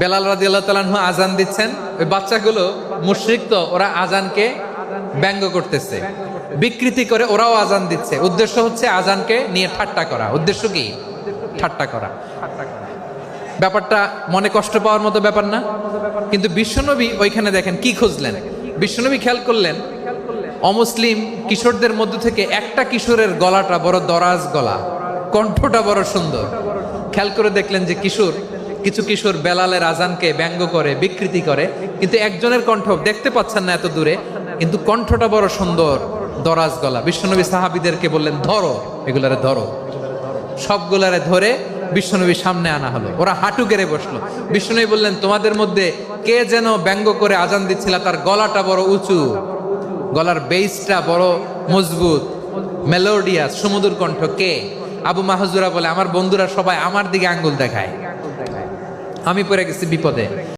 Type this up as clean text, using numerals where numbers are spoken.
বেলাল রাদিয়াল্লাহু তাআলা আনহু আজান দিচ্ছেন, ওই বাচ্চাগুলো মুশরিক, তো ওরা আজানকে ব্যঙ্গ করতেছে, বিকৃতি করে ওরাও আজান দিচ্ছে। উদ্দেশ্য হচ্ছে আজানকে নিয়ে ঠাট্টা করা। উদ্দেশ্য কি? ঠাট্টা করা। ব্যাপারটা মনে কষ্ট পাওয়ার মতো ব্যাপার না? কিন্তু বিশ্বনবী ওইখানে দেখেন কি খুঁজলেন। বিশ্বনবী খেয়াল করলেন অমুসলিম কিশোরদের মধ্য থেকে একটা কিশোরের গলাটা বড় দরাজ গলা, কণ্ঠটা বড় সুন্দর। খেয়াল করে দেখলেন যে কিছু কিশোর বেলালের আজানকে ব্যঙ্গ করে, বিকৃতি করে, কিন্তু একজনের কণ্ঠ দেখতে পাচ্ছেন না এত দূরে, কিন্তু কণ্ঠটা বড় সুন্দর, দরাজ গলা। বিশ্বনবী সাহাবীদেরকে বললেন, ধরো এগুলারে, ধরো। সবগুলারে ধরে বিশ্বনবীর সামনে আনা হলো। ওরা হাঁটু গেড়ে বসলো। বিশ্বনবী বললেন, তোমাদের মধ্যে কে যেন ব্যঙ্গ করে আজান দিচ্ছিল, তার গলাটা বড় উঁচু, গলার বেসটা বড় মজবুত, মেলোডিয়াস, সুমধুর কণ্ঠ। কে? আবু মাহজুরা বলে, আমার বন্ধুরা সবাই আমার দিকে আঙ্গুল দেখায়, আমি পড়ে গেছি বিপদে।